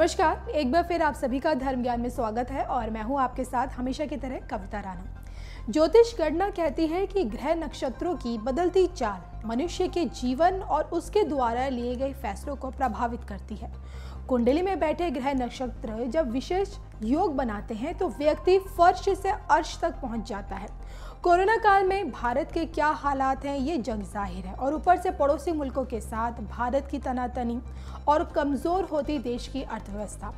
नमस्कार, एक बार फिर आप सभी का धर्म ज्ञान में स्वागत है और मैं हूं आपके साथ हमेशा की तरह कविता राणा। ज्योतिष गणना कहती है कि ग्रह नक्षत्रों की बदलती चाल मनुष्य के जीवन और उसके द्वारा लिए गए फैसलों को प्रभावित करती है। कुंडली में बैठे ग्रह नक्षत्र जब विशेष योग बनाते हैं तो व्यक्ति फर्श से अर्श तक पहुंच जाता है। कोरोना काल में भारत के क्या हालात हैं ये जग जाहिर है और ऊपर से पड़ोसी मुल्कों के साथ भारत की तनातनी और कमजोर होती देश की अर्थव्यवस्था।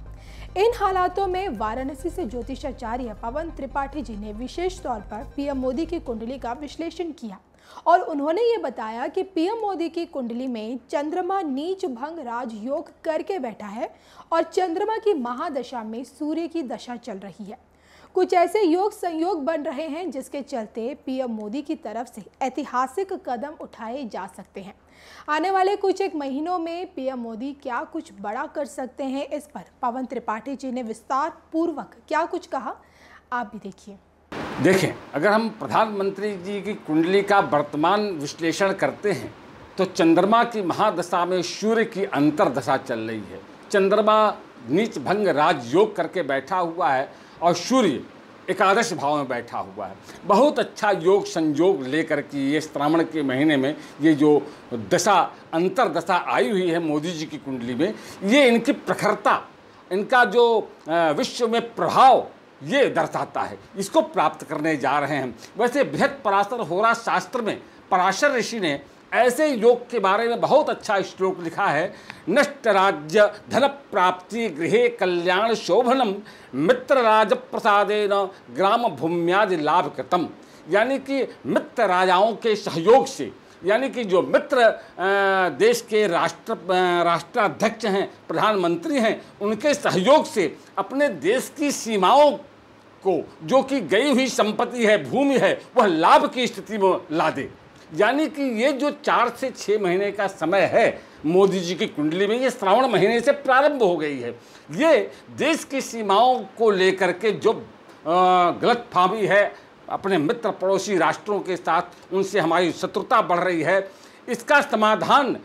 इन हालातों में वाराणसी से ज्योतिषाचार्य पवन त्रिपाठी जी ने विशेष तौर पर पीएम मोदी की कुंडली का विश्लेषण किया और उन्होंने ये बताया कि पीएम मोदी की कुंडली में चंद्रमा नीच भंग राजयोग करके बैठा है और चंद्रमा की महादशा में सूर्य की दशा चल रही है। कुछ ऐसे योग संयोग बन रहे हैं जिसके चलते पीएम मोदी की तरफ से ऐतिहासिक कदम उठाए जा सकते हैं। आने वाले कुछ एक महीनों में पीएम मोदी क्या कुछ बड़ा कर सकते हैं, इस पर पवन त्रिपाठी जी ने विस्तार पूर्वक क्या कुछ कहा, आप भी देखिए। देखें, अगर हम प्रधानमंत्री जी की कुंडली का वर्तमान विश्लेषण करते हैं तो चंद्रमा की महादशा में सूर्य की अंतर्दशा चल रही है। चंद्रमा नीच भंग राजयोग करके बैठा हुआ है और सूर्य एकादश भाव में बैठा हुआ है। बहुत अच्छा योग संयोग लेकर के ये श्रावण के महीने में ये जो दशा अंतर्दशा आई हुई है मोदी जी की कुंडली में, ये इनकी प्रखरता, इनका जो विश्व में प्रभाव ये दर्शाता है। इसको प्राप्त करने जा रहे हैं। वैसे बृहत पराशर होरा शास्त्र में पराशर ऋषि ने ऐसे योग के बारे में बहुत अच्छा श्लोक लिखा है। नष्ट राज्य धन प्राप्ति गृहे कल्याण शोभनम मित्र राज प्रसादेन ग्राम भूम्यादि लाभ कृतम। यानी कि मित्र राजाओं के सहयोग से, यानी कि जो मित्र देश के राष्ट्राध्यक्ष हैं, प्रधानमंत्री हैं, उनके सहयोग से अपने देश की सीमाओं को, जो कि गई हुई संपत्ति है, भूमि है, वह लाभ की स्थिति में ला दे। यानी कि ये जो 4 से 6 महीने का समय है मोदी जी की कुंडली में, ये श्रावण महीने से प्रारंभ हो गई है। ये देश की सीमाओं को लेकर के जो गलतफहमी है अपने मित्र पड़ोसी राष्ट्रों के साथ, उनसे हमारी शत्रुता बढ़ रही है, इसका समाधान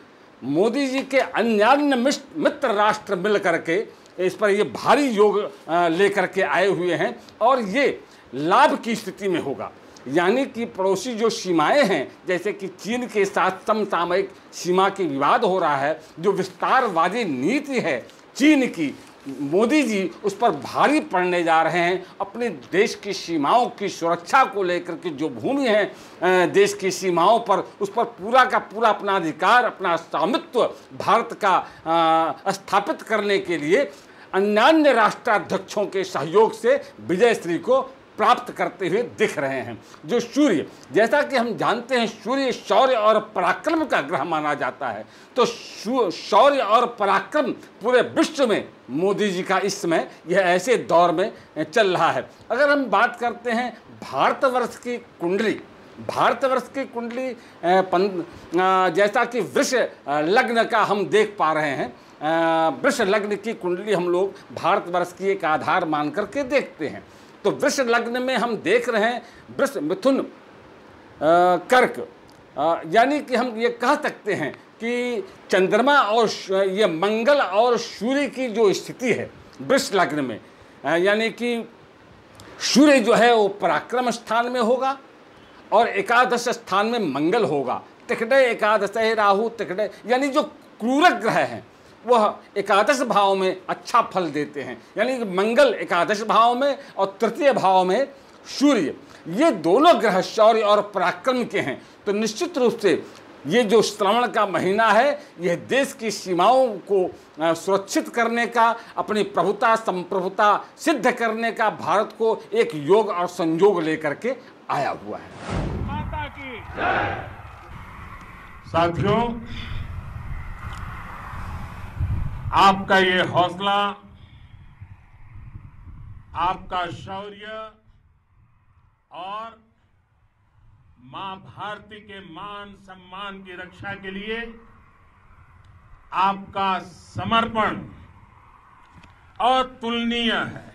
मोदी जी के अन्यान्य मित्र राष्ट्र मिल करके इस पर ये भारी योग लेकर के आए हुए हैं और ये लाभ की स्थिति में होगा। यानी कि पड़ोसी जो सीमाएं हैं, जैसे कि चीन के साथ समसामयिक सीमा की विवाद हो रहा है, जो विस्तारवादी नीति है चीन की, मोदी जी उस पर भारी पड़ने जा रहे हैं। अपने देश की सीमाओं की सुरक्षा को लेकर के जो भूमि है देश की सीमाओं पर, उस पर पूरा का पूरा अपना अधिकार, अपना स्वामित्व भारत का स्थापित करने के लिए अन्यान्य राष्ट्राध्यक्षों के सहयोग से विजयश्री को प्राप्त करते हुए दिख रहे हैं। जो सूर्य, जैसा कि हम जानते हैं, सूर्य शौर्य और पराक्रम का ग्रह माना जाता है, तो शौर्य और पराक्रम पूरे विश्व में मोदी जी का इस समय यह ऐसे दौर में चल रहा है। अगर हम बात करते हैं भारतवर्ष की कुंडली, भारतवर्ष की कुंडली जैसा कि वृष लग्न का हम देख पा रहे हैं, वृष लग्न की कुंडली हम लोग भारतवर्ष की एक आधार मान करके देखते हैं। तो वृष लग्न में हम देख रहे हैं वृष मिथुन कर्क, यानी कि हम ये कह सकते हैं कि चंद्रमा और ये मंगल और सूर्य की जो स्थिति है वृष लग्न में, यानी कि सूर्य जो है वो पराक्रम स्थान में होगा और एकादश स्थान में मंगल होगा। तिकड़े एकादश राहु तिकड़े, यानी जो क्रूरक ग्रह हैं वह एकादश भाव में अच्छा फल देते हैं। यानी कि मंगल एकादश भाव में और तृतीय भाव में सूर्य, ये दोनों ग्रह शौर्य और पराक्रम के हैं। तो निश्चित रूप से ये जो श्रावण का महीना है, यह देश की सीमाओं को सुरक्षित करने का, अपनी प्रभुता संप्रभुता सिद्ध करने का भारत को एक योग और संयोग लेकर के आया हुआ है। माता की साथियों, आपका ये हौसला, आपका शौर्य और मां भारती के मान सम्मान की रक्षा के लिए आपका समर्पण अतुलनीय है।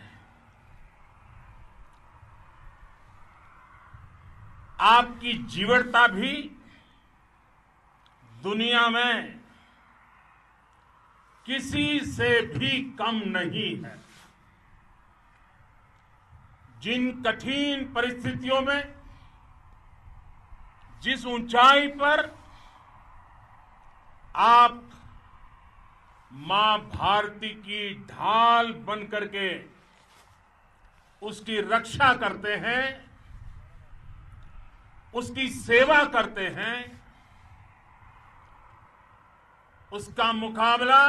आपकी जीवटता भी दुनिया में किसी से भी कम नहीं है। जिन कठिन परिस्थितियों में, जिस ऊंचाई पर आप मां भारती की ढाल बन करके उसकी रक्षा करते हैं, उसकी सेवा करते हैं, उसका मुकाबला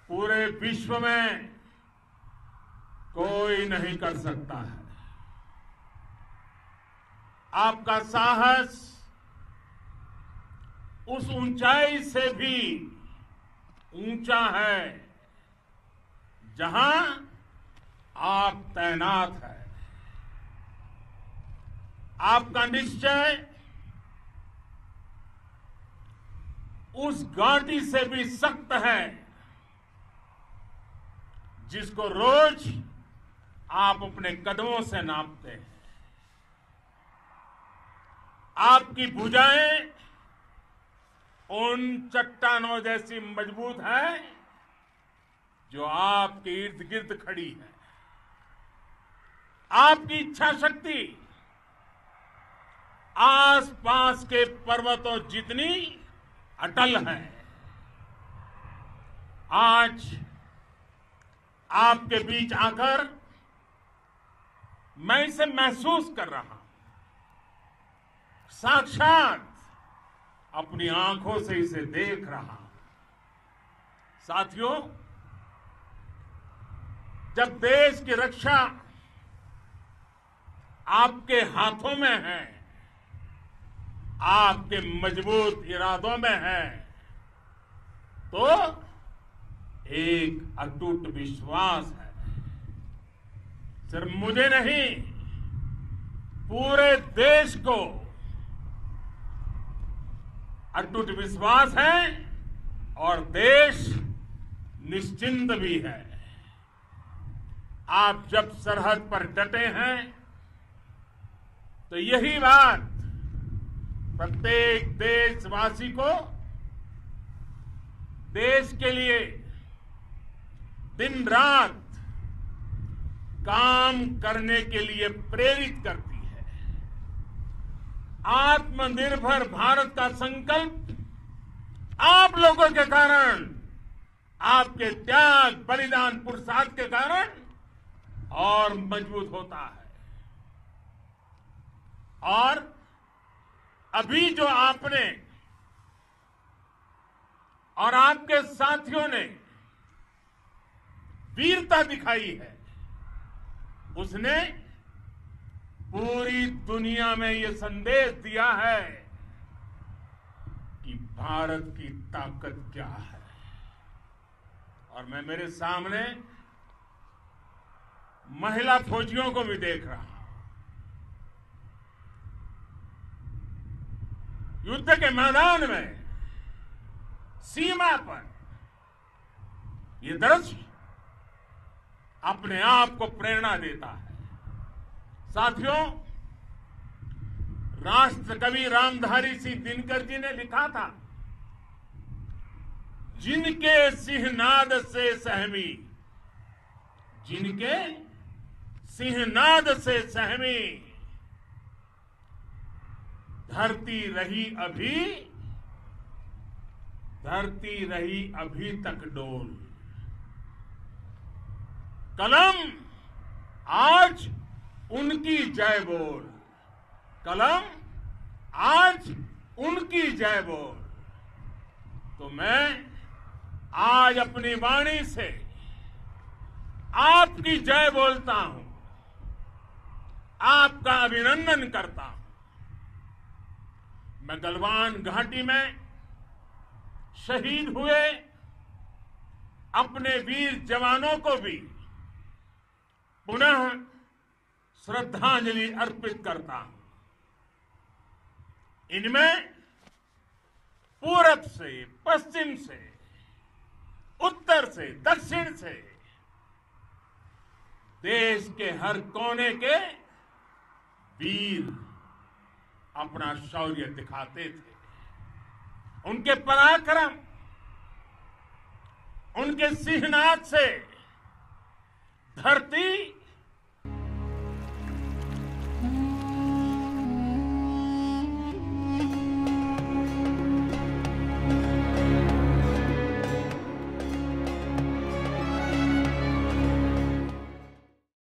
पूरे विश्व में कोई नहीं कर सकता है। आपका साहस उस ऊंचाई से भी ऊंचा है जहां आप तैनात हैं। आपका निश्चय उस घाटी से भी सख्त है जिसको रोज आप अपने कदमों से नापते हैं। आपकी भुजाएं उन चट्टानों जैसी मजबूत है जो आपके इर्द गिर्द खड़ी है। आपकी इच्छा शक्ति आसपास के पर्वतों जितनी अटल है। आज आपके बीच आकर मैं इसे महसूस कर रहा हूं, साक्षात अपनी आंखों से इसे देख रहा हूं। साथियों, जब देश की रक्षा आपके हाथों में है, आपके मजबूत इरादों में है, तो एक अटूट विश्वास है। सिर्फ मुझे नहीं, पूरे देश को अटूट विश्वास है और देश निश्चिंत भी है। आप जब सरहद पर डटे हैं तो यही बात प्रत्येक देशवासी को देश के लिए दिन रात काम करने के लिए प्रेरित करती है। आत्मनिर्भर भारत का संकल्प आप लोगों के कारण, आपके त्याग, बलिदान, पुरुषार्थ के कारण और मजबूत होता है। और अभी जो आपने और आपके साथियों ने वीरता दिखाई है, उसने पूरी दुनिया में यह संदेश दिया है कि भारत की ताकत क्या है। और मैं मेरे सामने महिला फौजियों को भी देख रहा हूं। युद्ध के मैदान में, सीमा पर यह दृश्य अपने आप को प्रेरणा देता है। साथियों, राष्ट्र कवि रामधारी सिंह दिनकर जी ने लिखा था, जिनके सिंहनाद से सहमी, जिनके सिंहनाद से सहमी, धरती रही अभी तक डोल। कलम आज उनकी जय बोल, कलम आज उनकी जय बोल। तो मैं आज अपनी वाणी से आपकी जय बोलता हूं, आपका अभिनंदन करता हूं। मैं गलवान घाटी में शहीद हुए अपने वीर जवानों को भी पुनः श्रद्धांजलि अर्पित करता हूं। इनमें पूरब से, पश्चिम से, उत्तर से, दक्षिण से, देश के हर कोने के वीर अपना शौर्य दिखाते थे। उनके पराक्रम उनके सिंहनाद से धरती